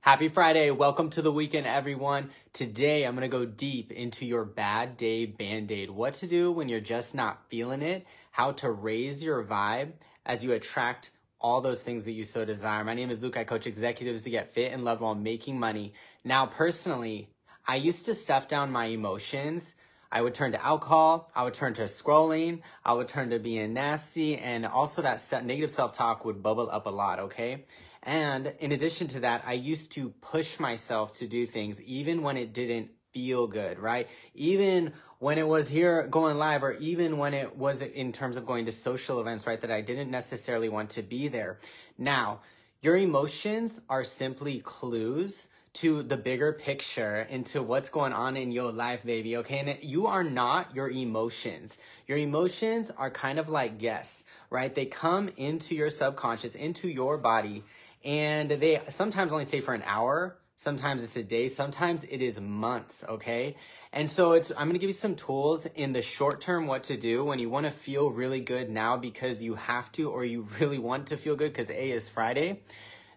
Happy Friday. Welcome to the weekend, everyone. Today, I'm going to go deep into your bad day Band-Aid. What to do when you're just not feeling it, how to raise your vibe as you attract all those things that you so desire. My name is Luke. I coach executives to get fit and loved while making money. Now, personally, I used to stuff down my emotions. I would turn to alcohol, I would turn to scrolling, I would turn to being nasty, and also that negative self-talk would bubble up a lot, okay? And in addition to that, I used to push myself to do things even when it didn't feel good, right? Even when it was here going live, or even when it was in terms of going to social events, right, that I didn't necessarily want to be there. Now, your emotions are simply clues to the bigger picture into what's going on in your life, baby, okay? And you are not your emotions. Your emotions are kind of like guests, right? They come into your subconscious, into your body, and they sometimes only stay for an hour, sometimes it's a day, sometimes it is months, okay? And so I'm gonna give you some tools in the short term what to do when you wanna feel really good now because you have to, or you really want to feel good because A is Friday.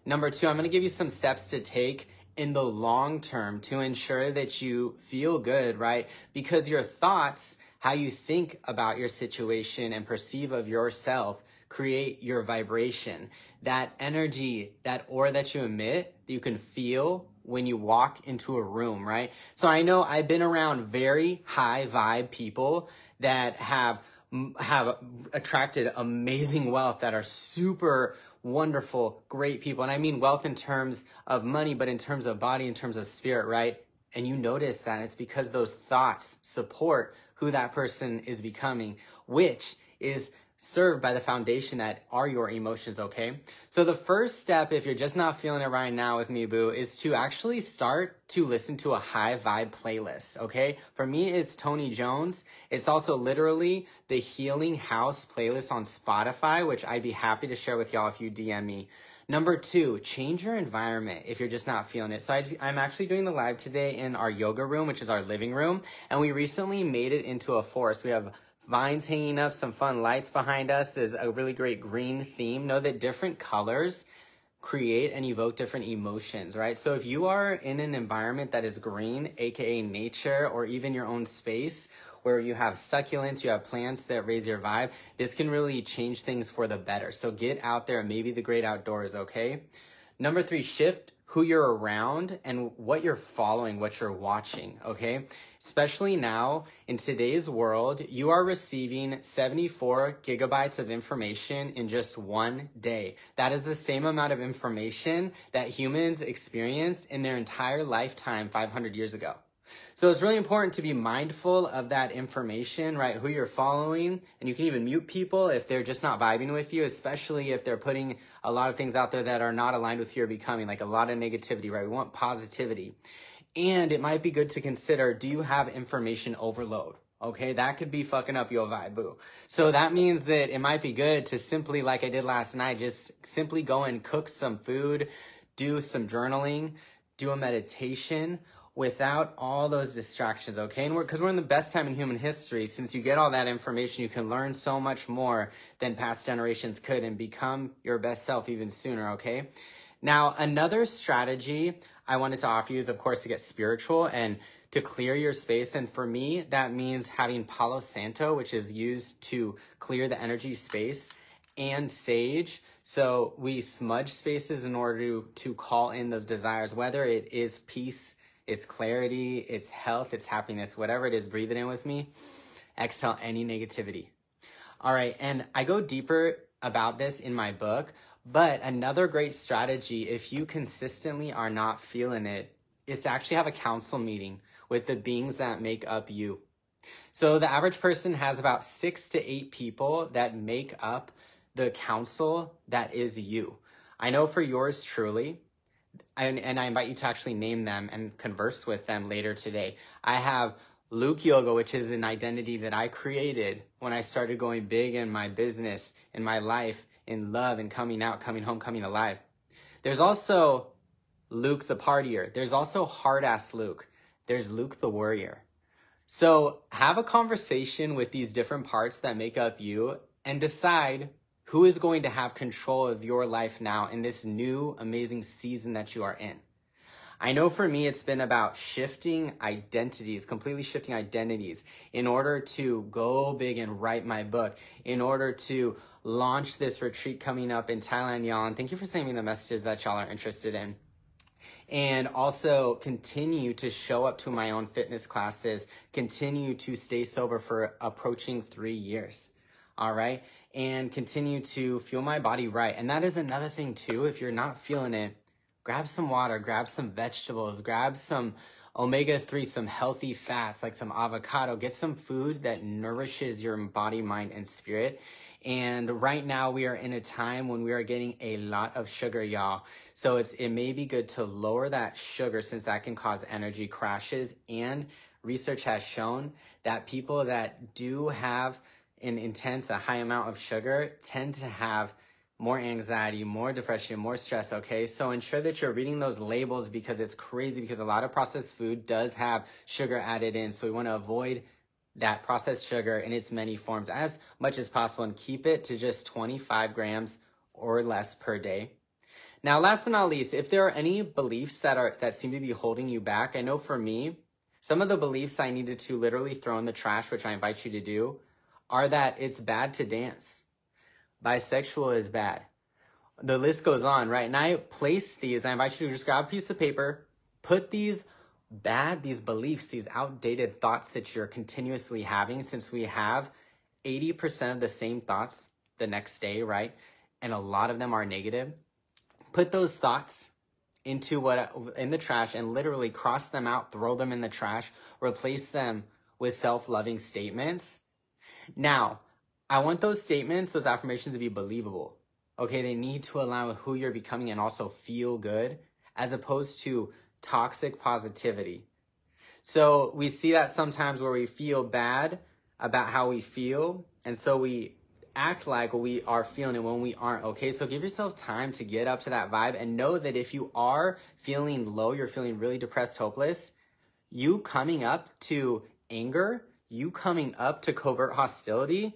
Number two, I'm gonna give you some steps to take in the long term to ensure that you feel good, right? Because your thoughts, how you think about your situation and perceive of yourself, create your vibration. That energy, that aura that you emit, that you can feel when you walk into a room, right? So I know I've been around very high vibe people that have attracted amazing wealth, that are super wonderful, great people. And I mean wealth in terms of money, but in terms of body, in terms of spirit, right? And you notice that it's because those thoughts support who that person is becoming, which is served by the foundation that are your emotions, okay? So the first step, if you're just not feeling it right now with me, boo, is to actually start to listen to a high vibe playlist, okay? For me, it's Tony Jones. It's also literally the Healing House playlist on Spotify, which I'd be happy to share with y'all if you DM me. Number two, change your environment if you're just not feeling it. So I'm actually doing the live today in our yoga room, which is our living room, and we recently made it into a forest. We have vines hanging up, some fun lights behind us. There's a really great green theme. Know that different colors create and evoke different emotions, right? So if you are in an environment that is green, aka nature, or even your own space where you have succulents, you have plants that raise your vibe, this can really change things for the better. So get out there and maybe the great outdoors, okay? Number three, shift who you're around and what you're following, what you're watching, okay? Especially now, in today's world, you are receiving 74 gigabytes of information in just one day. That is the same amount of information that humans experienced in their entire lifetime 500 years ago. So it's really important to be mindful of that information, right? Who you're following, and you can even mute people if they're just not vibing with you, especially if they're putting a lot of things out there that are not aligned with who you're becoming, like a lot of negativity, right? We want positivity. And it might be good to consider, do you have information overload? Okay, that could be fucking up your vibe, boo. So that means that it might be good to simply, like I did last night, just simply go and cook some food, do some journaling, do a meditation, without all those distractions, okay? And because we're in the best time in human history, since you get all that information, you can learn so much more than past generations could and become your best self even sooner, okay? Now, another strategy I wanted to offer you is, of course, to get spiritual and to clear your space. And for me, that means having Palo Santo, which is used to clear the energy space, and sage. So we smudge spaces in order to call in those desires, whether it is peace, it's clarity, it's health, it's happiness, whatever it is. Breathe it in with me. Exhale any negativity. All right, and I go deeper about this in my book, but another great strategy, if you consistently are not feeling it, is to actually have a council meeting with the beings that make up you. So the average person has about 6 to 8 people that make up the council that is you. I know for yours truly, and I invite you to actually name them and converse with them later today. I have Luke Yoga, which is an identity that I created when I started going big in my business, in my life, in love, and coming out, coming home, coming alive. There's also Luke the partier. There's also hard-ass Luke. There's Luke the warrior. So have a conversation with these different parts that make up you and decide who is going to have control of your life now in this new amazing season that you are in. I know for me, it's been about shifting identities, completely shifting identities in order to go big and write my book, in order to launch this retreat coming up in Thailand, y'all. And thank you for sending me the messages that y'all are interested in. And also continue to show up to my own fitness classes, continue to stay sober for approaching 3 years. All right. And continue to fuel my body right. And that is another thing too. If you're not feeling it, grab some water, grab some vegetables, grab some omega-3, some healthy fats like some avocado, get some food that nourishes your body, mind, and spirit. And right now we are in a time when we are getting a lot of sugar, y'all. So it may be good to lower that sugar since that can cause energy crashes. And research has shown that people that do have a high amount of sugar tend to have more anxiety, more depression, more stress, okay? So ensure that you're reading those labels because it's crazy because a lot of processed food does have sugar added in. So we want to avoid that processed sugar in its many forms as much as possible and keep it to just 25 grams or less per day. Now, last but not least, if there are any beliefs that seem to be holding you back, I know for me, some of the beliefs I needed to literally throw in the trash, which I invite you to do, are that it's bad to dance. Bisexual is bad. The list goes on, right? And I place these, I invite you to just grab a piece of paper, put these beliefs, these outdated thoughts that you're continuously having, since we have 80% of the same thoughts the next day, right? And a lot of them are negative. Put those thoughts in the trash and literally cross them out, throw them in the trash, replace them with self-loving statements. Now, I want those statements, those affirmations to be believable. Okay, they need to align with who you're becoming and also feel good, as opposed to toxic positivity. So we see that sometimes where we feel bad about how we feel, and so we act like we are feeling it when we aren't, okay? So give yourself time to get up to that vibe and know that if you are feeling low, you're feeling really depressed, hopeless, you coming up to anger, you coming up to covert hostility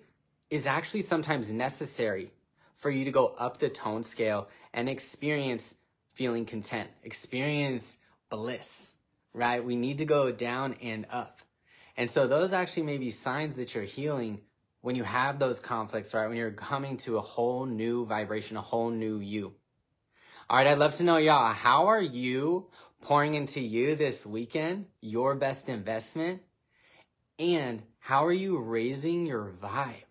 is actually sometimes necessary for you to go up the tone scale and experience feeling content, experience bliss, right? We need to go down and up. And so those actually may be signs that you're healing when you have those conflicts, right? When you're coming to a whole new vibration, a whole new you. All right, I'd love to know, y'all, how are you pouring into you this weekend, your best investment? And how are you raising your vibe?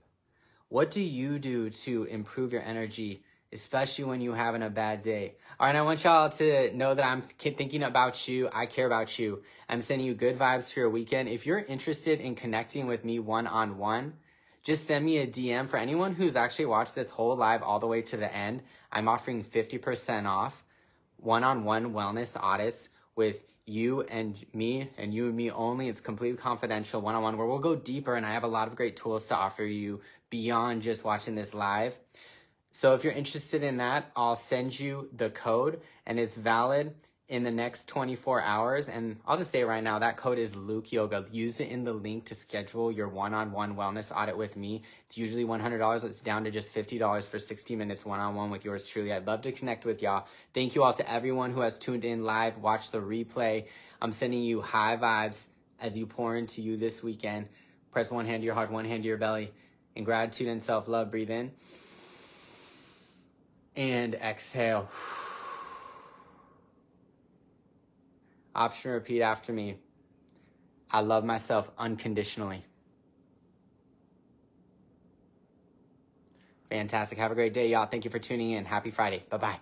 What do you do to improve your energy, especially when you're having a bad day? All right, I want y'all to know that I'm thinking about you. I care about you. I'm sending you good vibes for your weekend. If you're interested in connecting with me one-on-one, just send me a DM. For anyone who's actually watched this whole live all the way to the end, I'm offering 50% off one-on-one wellness audits with you and me only. It's completely confidential one-on-one where we'll go deeper, and I have a lot of great tools to offer you beyond just watching this live. So if you're interested in that, I'll send you the code, and it's valid in the next 24 hours. And I'll just say right now, that code is Luke Yoga. Use it in the link to schedule your one-on-one wellness audit with me. It's usually $100. It's down to just $50 for 60 minutes one-on-one with yours truly. I'd love to connect with y'all. Thank you all to everyone who has tuned in live, watched the replay. I'm sending you high vibes as you pour into you this weekend. Press one hand to your heart, one hand to your belly. In gratitude and self-love, breathe in. And exhale. Option repeat after me. I love myself unconditionally. Fantastic. Have a great day, y'all. Thank you for tuning in. Happy Friday. Bye-bye.